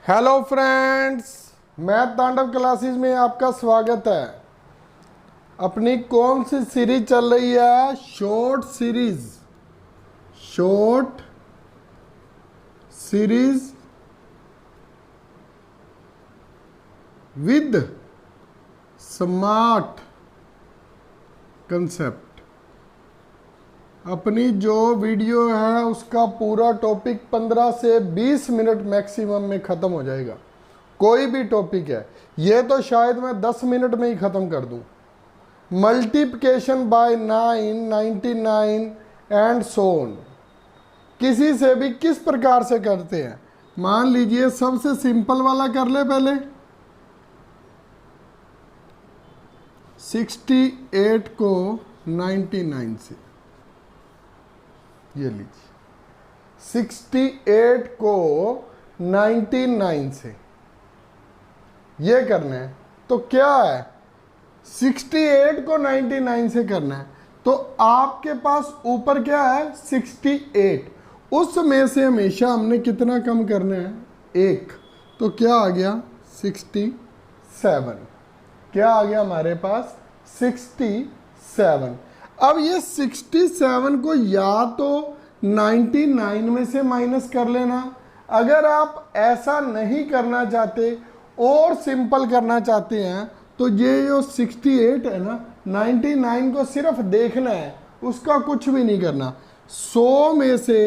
Hello friends, math तांडव classes में आपका स्वागत है। अपनी कौन सी सीरीज चल रही है? Short series with smart concept. अपनी जो वीडियो है उसका पूरा टॉपिक 15 से 20 मिनट मैक्सिमम में ख़त्म हो जाएगा। कोई भी टॉपिक है, ये तो शायद मैं 10 मिनट में ही ख़त्म कर दूं। Multiplication bye 9, 99 and so on, किसी से भी किस प्रकार से करते हैं। मान लीजिए सबसे सिंपल वाला कर ले पहले। 68 को 99 से, ये लीजिए 68 को 99 से ये करना है। तो क्या है, 68 को 99 से करना है। तो आपके पास ऊपर क्या है 68, उसमें से हमेशा हमने कितना कम करना है, 1। तो क्या आ गया 67। क्या आ गया हमारे पास 67। अब ये 67 को या तो 99 में से माइनस कर लेना। अगर आप ऐसा नहीं करना चाहते और सिंपल करना चाहते हैं तो ये जो 68 है ना, 99 को सिर्फ देखना है, उसका कुछ भी नहीं करना। 100 में से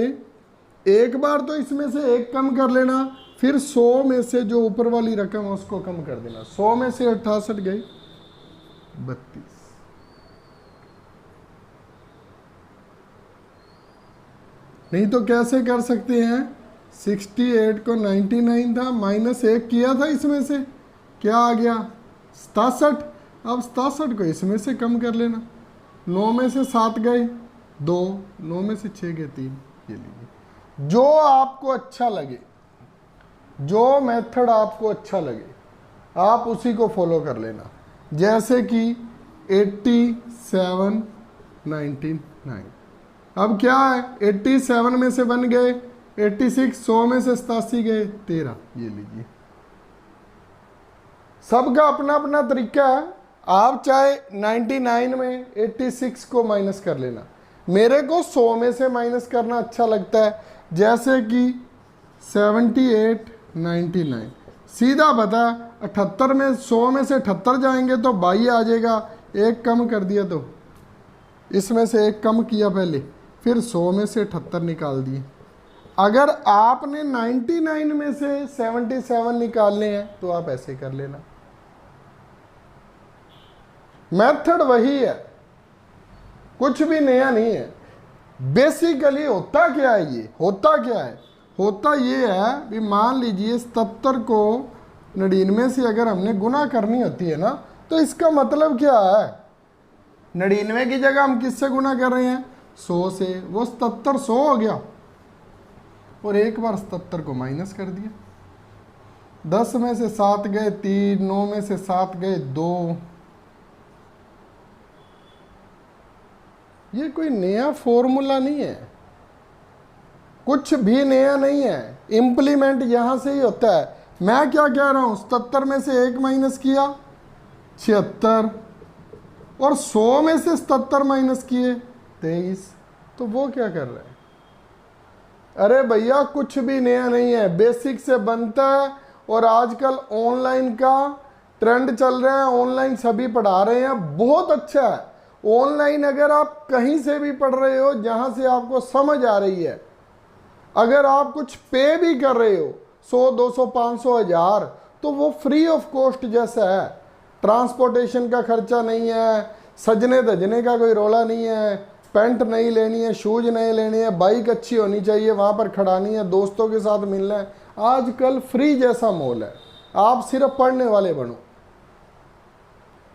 एक बार तो इसमें से एक कम कर लेना, फिर 100 में से जो ऊपर वाली रकम है उसको कम कर देना। 100 में से 68 गई 32। नहीं तो कैसे कर सकते हैं, 68 को 99 था, माइनस 1 किया था, इसमें से क्या आ गया 67। अब 67 को इसमें से कम कर लेना। 9 में से 7 गए 2, 9 में से 6 गए 3। ये लीजिए, जो आपको अच्छा लगे, जो मेथड आपको अच्छा लगे आप उसी को फॉलो कर लेना। जैसे कि 87 99। अब क्या है, 87 में से 1 गए 86, 100 में से 87 गए 13। ये लीजिए, सबका अपना अपना तरीका है। आप चाहे 99 में 86 को माइनस कर लेना, मेरे को 100 में से माइनस करना अच्छा लगता है। जैसे कि 78 99, सीधा बता 78 में 100 में से 78 जाएंगे तो 22 आ जाएगा। एक कम कर दिया तो इसमें से एक कम किया पहले, फिर 100 में से 78 निकाल दिए। अगर आपने 99 में से 77 निकालने हैं तो आप ऐसे कर लेना। मेथड वही है, कुछ भी नया नहीं है। बेसिकली होता क्या है, ये होता ये है भी, मान लीजिए 77 को 99 से अगर हमने गुना करनी होती है ना, तो इसका मतलब क्या है, 99 की जगह हम किससे गुना कर रहे हैं 100 से, वो 77 100 हो गया और एक बार 77 को माइनस कर दिया। 10 में से 7 गए 3, 9 में से 7 गए 2। ये कोई नया फॉर्मूला नहीं है, कुछ भी नया नहीं है। इंप्लीमेंट यहां से ही होता है। मैं क्या कह रहा हूं, 77 में से 1 माइनस किया 76, और 100 में से 77 माइनस किए 23। तो वो क्या कर रहा है, अरे भैया कुछ भी नया नहीं है, बेसिक से बनता है। और आजकल ऑनलाइन का ट्रेंड चल रहा है, ऑनलाइन सभी पढ़ा रहे हैं, बहुत अच्छा है। ऑनलाइन अगर आप कहीं से भी पढ़ रहे हो, जहां से आपको समझ आ रही है, अगर आप कुछ पे भी कर रहे हो 100 200 500 1000, तो वो फ्री ऑफ कॉस्ट जैसा है। ट्रांसपोर्टेशन का खर्चा नहीं है, सजने धजने का कोई रोला नहीं है, पैंट नहीं लेनी है, शूज नहीं लेनी है, बाइक अच्छी होनी चाहिए, वहाँ पर खड़ानी है, दोस्तों के साथ मिलना है। आजकल फ्री जैसा माहौल है, आप सिर्फ पढ़ने वाले बनो।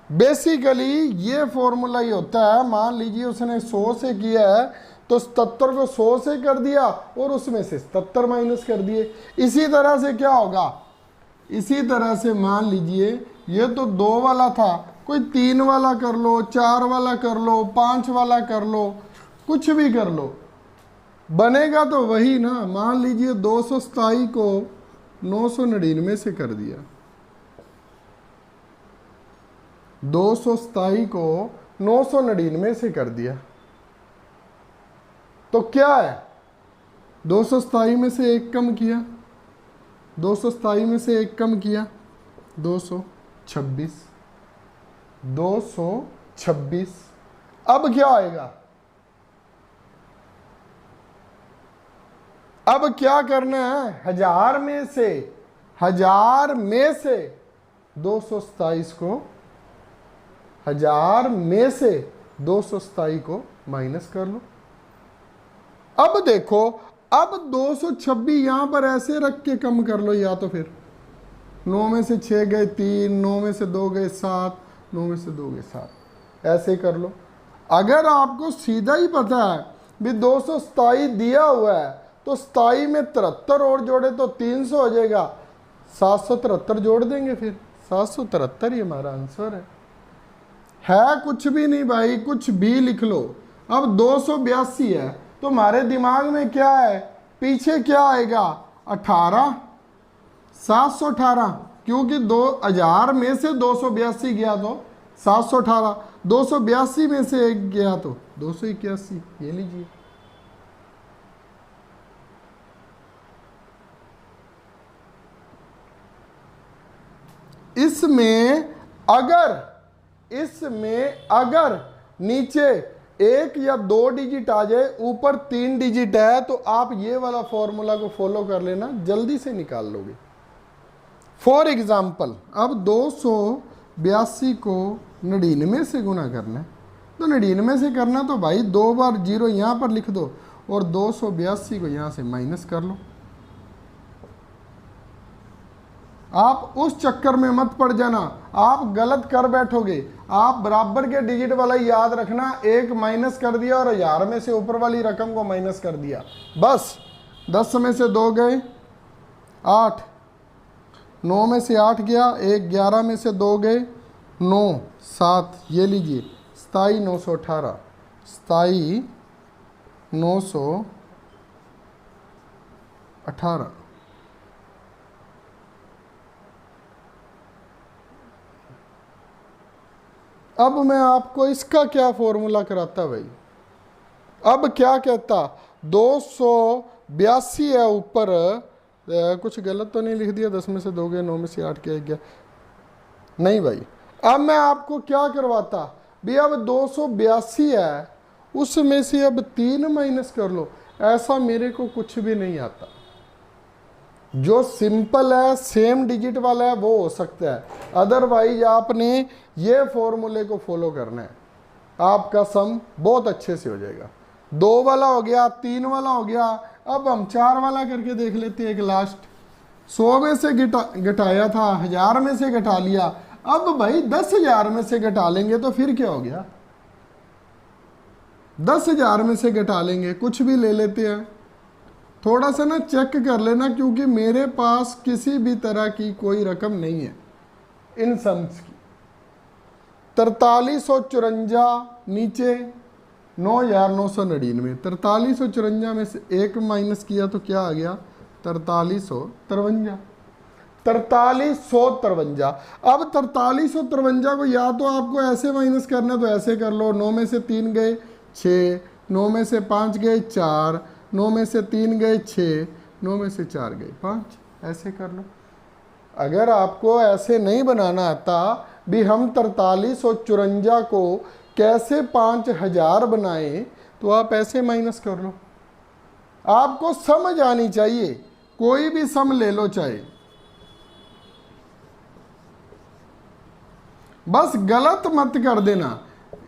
बेसिकली ये फॉर्मूला ही होता है। मान लीजिए उसने 100 से किया है तो 77 को 100 से कर दिया और उसमें से 77 माइनस कर दिए। इसी तरह से क्या होगा, इसी तरह से मान लीजिए ये तो 2 वाला था, कोई 3 वाला कर लो, 4 वाला कर लो, 5 वाला कर लो, कुछ भी कर लो, बनेगा तो वही ना। मान लीजिए 227 को 999 से कर दिया, 227 को 999 से कर दिया, तो क्या है, 227 में से एक कम किया, 227 में से एक कम किया, 226, 226। अब क्या आएगा, अब क्या करना है, 1000 में से 227 को, 1000 में से 227 को माइनस कर लो। अब देखो, अब 226 यहां पर ऐसे रख के कम कर लो, या तो फिर 9 में से 6 गए 3, 9 में से 2 गए 7, 9 में से 2 गए 7, ऐसे कर लो। अगर आपको सीधा ही पता है भी 227 दिया हुआ है, तो 27 में 73 और जोड़े तो 300 हो जाएगा, 773 जोड़ देंगे, फिर 773 ही हमारा आंसर है कुछ भी नहीं भाई, कुछ भी लिख लो। अब 282 है, तो हमारे दिमाग में क्या है, पीछे क्या आएगा, 18, 718, क्योंकि 2000 में से 282 गया तो 718, 282 में से एक गया तो 281, ये लीजिए। इसमें अगर नीचे 1 या 2 डिजिट आ जाए, ऊपर 3 डिजिट है, तो आप ये वाला फॉर्मूला को फॉलो कर लेना, जल्दी से निकाल लोगे। फॉर एग्जाम्पल, अब 282 को 99 से गुना करना है, तो 99 से करना तो भाई 2 बार 0 यहाँ पर लिख दो और 282 को यहाँ से माइनस कर लो। आप उस चक्कर में मत पड़ जाना, आप गलत कर बैठोगे। आप बराबर के डिजिट वाला याद रखना, 1 माइनस कर दिया और 1000 में से ऊपर वाली रकम को माइनस कर दिया, बस। 10 में से 2 गए 8, 9 में से 8 गया, 1 11 में से 2 गए 9, 7, ये लीजिए 27 918, 27 918। अब मैं आपको इसका क्या फॉर्मूला कराता भाई, अब क्या कहता, 282 है ऊपर, कुछ गलत तो नहीं लिख दिया, 10 में से 2 गए, 9 में से 8 गया, 1 गया, नहीं भाई। अब मैं आपको क्या करवाता भी, अब 282 है, उसमें से अब 3 माइनस कर लो। ऐसा मेरे को कुछ भी नहीं आता, जो सिंपल है, सेम डिजिट वाला है, वो हो सकता है, अदरवाइज आपने ये फॉर्मूले को फॉलो करना है, आपका सम बहुत अच्छे से हो जाएगा। 2 वाला हो गया, 3 वाला हो गया, अब हम 4 वाला करके देख लेते हैं। एक लास्ट, 100 में से घटाया था, 1000 में से घटा लिया, अब भाई 10,000 में से घटा लेंगे तो फिर क्या हो गया, 10,000 में से घटा लेंगे, कुछ भी ले लेते हैं। थोड़ा सा ना चेक कर लेना, क्योंकि मेरे पास किसी भी तरह की कोई रकम नहीं है इन सम्स की। 4354 नीचे 9,999, 4354 में से 1 माइनस किया तो क्या आ गया, 4353, 4353। अब 4353 को या तो आपको ऐसे माइनस करना है तो ऐसे कर लो, 9 में से 3 गए 6, 9 में से 5 गए 4, 9 में से 3 गए 6, 9 में से 4 गए 5, ऐसे कर लो। अगर आपको ऐसे नहीं बनाना आता भी हम 4354 को कैसे 5000 बनाएं, तो आप ऐसे माइनस कर लो। आपको समझ आनी चाहिए, कोई भी सम ले लो चाहे, बस गलत मत कर देना।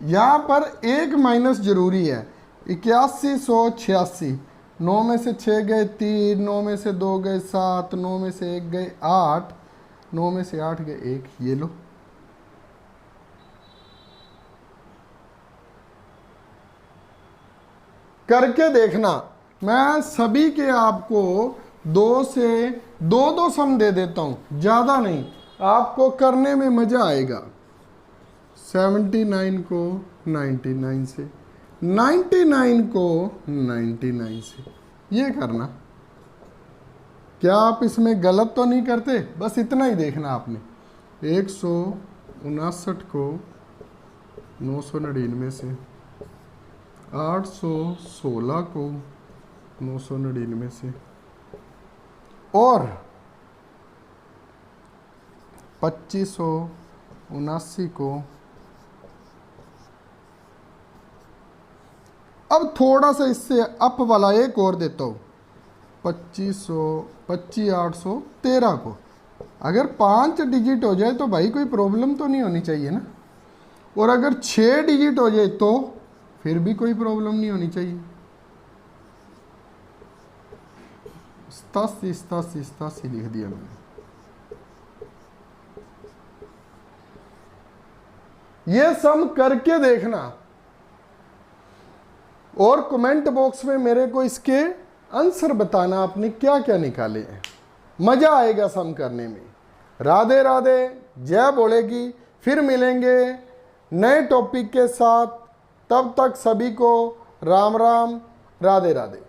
यहां पर 1 माइनस जरूरी है, 8186, 9 में से 6 गए 3, 9 में से 2 गए 7, 9 में से 1 गए 8, 9 में से 8 गए 1, ये लो। करके देखना, मैं सभी के आपको 2 से 2 सम दे देता हूं, ज़्यादा नहीं, आपको करने में मज़ा आएगा। 79 को 99 से, 99 को 99 से, ये करना। क्या आप इसमें गलत तो नहीं करते? बस इतना ही देखना आपने। 159 को 999 से, 816 को 999 से, और 2579 को, अब थोड़ा सा इससे अप वाला एक और देता हूँ, 25813 को। अगर 5 डिजिट हो जाए तो भाई कोई प्रॉब्लम तो नहीं होनी चाहिए ना, और अगर 6 डिजिट हो जाए तो फिर भी कोई प्रॉब्लम नहीं होनी चाहिए। 87 लिख दिया मैंने। ये सम करके देखना और कमेंट बॉक्स में मेरे को इसके आंसर बताना आपने क्या क्या निकाले हैं। मजा आएगा सम करने में। राधे राधे, जय बोलेगी। फिर मिलेंगे नए टॉपिक के साथ, तब तक सभी को राम राम, राधे राधे।